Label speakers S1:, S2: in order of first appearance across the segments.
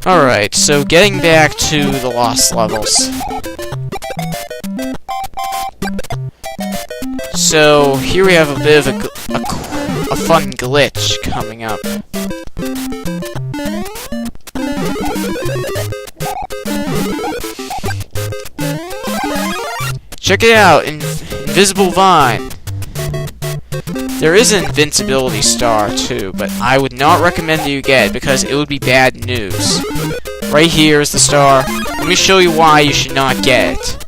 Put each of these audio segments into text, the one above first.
S1: Alright, so getting back to the lost levels. So, here we have a bit of a fun glitch coming up. Check it out, Invisible Vine. There is an invincibility star too, but I would not recommend that you get it because it would be bad news. Right here is the star. Let me show you why you should not get it.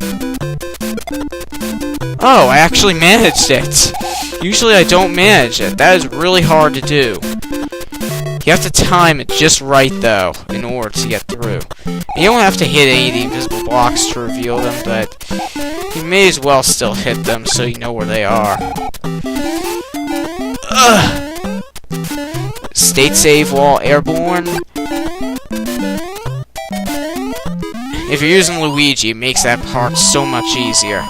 S1: Oh, I actually managed it. Usually I don't manage it. That is really hard to do. You have to time it just right though, in order to get through. You don't have to hit any of the invisible blocks to reveal them, but you may as well still hit them so you know where they are. Ugh. State save while airborne. If you're using Luigi, it makes that part so much easier.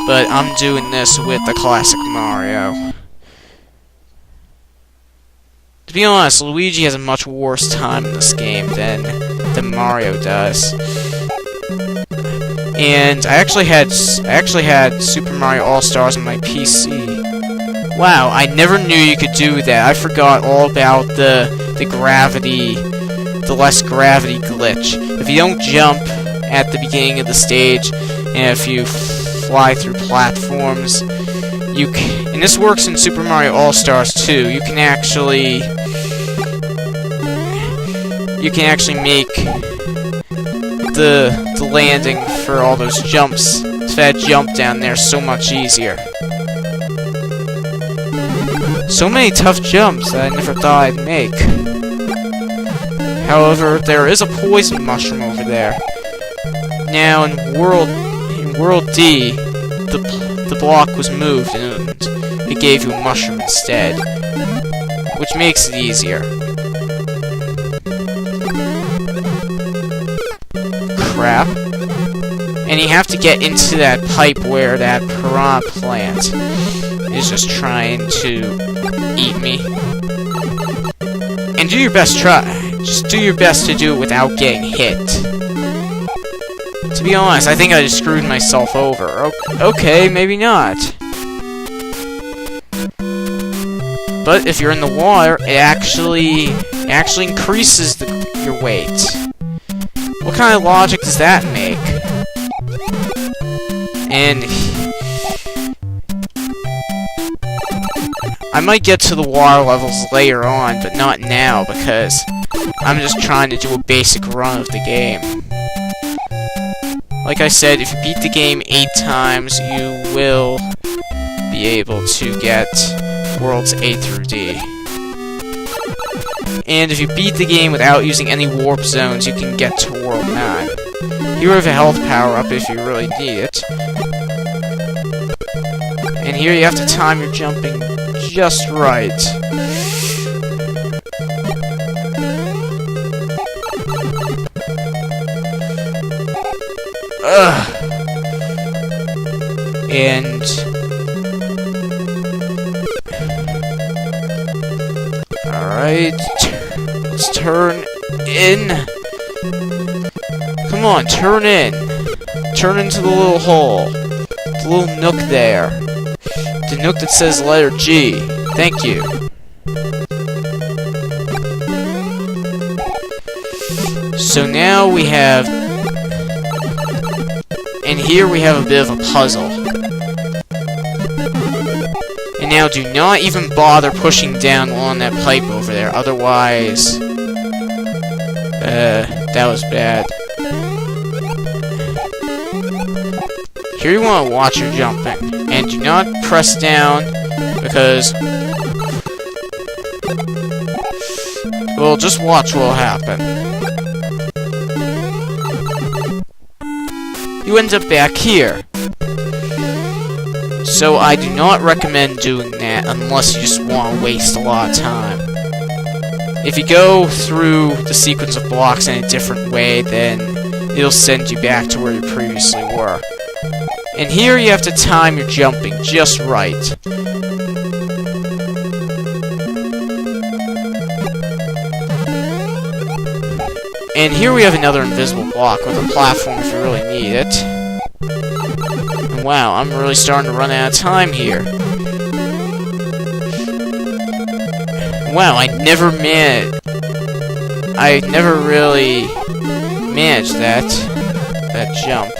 S1: But I'm doing this with the classic Mario. To be honest, Luigi has a much worse time in this game than Mario does. And I actually had Super Mario All-Stars on my PC. Wow, I never knew you could do that. I forgot all about the gravity, the less gravity glitch. If you don't jump at the beginning of the stage, and if you fly through platforms, and this works in Super Mario All-Stars too, you can actually make the landing for all those jumps, that jump down there, so much easier. So many tough jumps that I never thought I'd make. However, there is a poison mushroom over there. Now, in World D, the block was moved and it gave you a mushroom instead, which makes it easier. Crap. And you have to get into that pipe where that piranha plant is just trying to eat me. And do your best just do your best to do it without getting hit. To be honest, I think I just screwed myself over. Okay, maybe not. But if you're in the water, it actually increases your weight. What kind of logic does that make? And I might get to the water levels later on, but not now, because I'm just trying to do a basic run of the game. Like I said, if you beat the game 8 times, you will be able to get Worlds A through D. And if you beat the game without using any warp zones, you can get to World 9. Here we have a health power-up if you really need it. And here you have to time your jumping just right. Ugh. And alright, let's turn in. Come on, turn in. Turn into the little hole. The little nook there. The nook that says letter G. Thank you. So now we have... And here we have a bit of a puzzle. And now do not even bother pushing down on that pipe over there, otherwise... that was bad. Here you want to watch your jumping. And do not press down, because... Well, just watch what will happen. You end up back here. So I do not recommend doing that unless you just want to waste a lot of time. If you go through the sequence of blocks in a different way, then it'll send you back to where you previously were. And here you have to time your jumping just right. And here we have another invisible block with a platform if you really need it. And wow, I'm really starting to run out of time here. Wow, I never really managed that jump.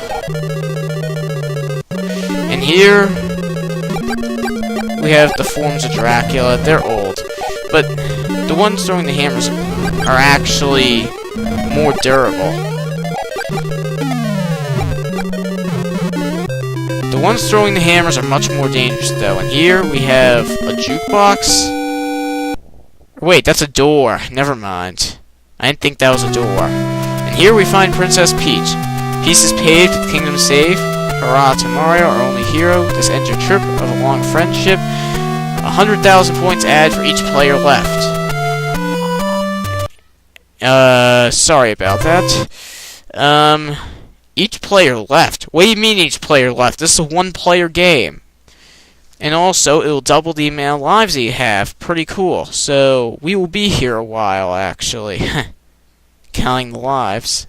S1: And here we have the forms of Dracula. They're old, but the ones throwing the hammers are actually more durable. The ones throwing the hammers are much more dangerous though. And here we have a jukebox. Wait, that's a door. Never mind. I didn't think that was a door. And here we find Princess Peach. Pieces paved, the kingdom safe. Hurrah to Mario, our only hero. This ends your trip of a long friendship. 100,000 points added for each player left. Sorry about that. Each player left? What do you mean each player left? This is a one-player game. And also, it will double the amount of lives that you have. Pretty cool. So, we will be here a while, actually. Counting the lives.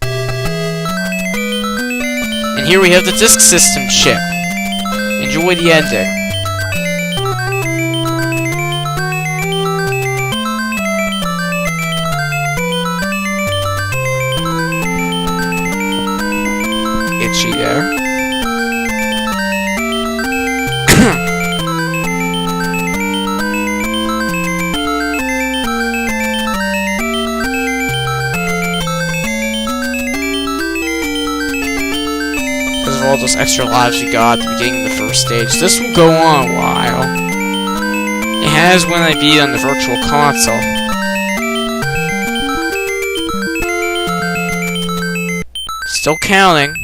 S1: And here we have the disk system chip. Enjoy the ending. Itchy there. Because of all those extra lives we got at the beginning of the first stage. This will go on a while. It has when I beat on the virtual console. Still counting.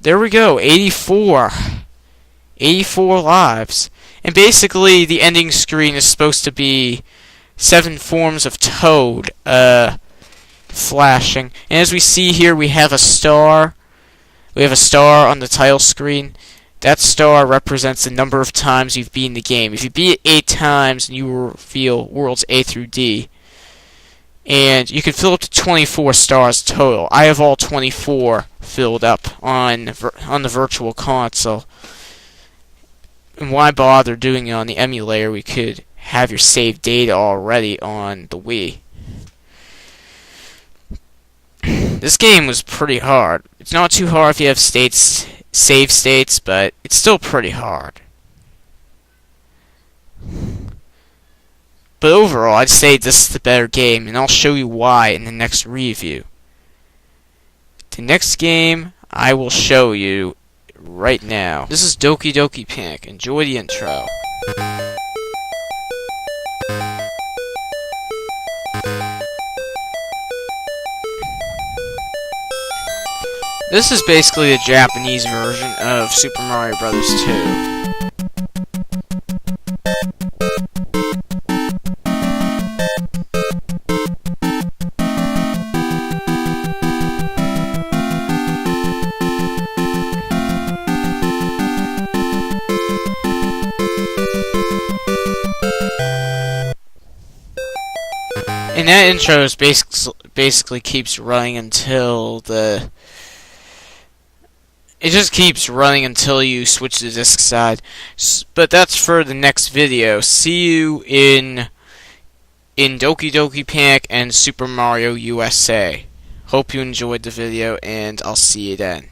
S1: There we go, 84. 84 lives. And basically, the ending screen is supposed to be 7 forms of Toad, flashing. And as we see here, we have a star. We have a star on the title screen. That star represents the number of times you've beaten the game. If you beat it 8 times, you will reveal worlds A through D. And you can fill up to 24 stars total. I have all 24 filled up on the virtual console. And why bother doing it on the emulator? We could have your saved data already on the Wii. This game was pretty hard. It's not too hard if you have save states, but it's still pretty hard. But overall, I'd say this is the better game, and I'll show you why in the next review. The next game I will show you right now. This is Doki Doki Panic. Enjoy the intro. This is basically the Japanese version of Super Mario Bros. 2. And that intro is basically keeps running until the... It just keeps running until you switch to the disc side. But that's for the next video. See you in Doki Doki Panic and Super Mario USA. Hope you enjoyed the video, and I'll see you then.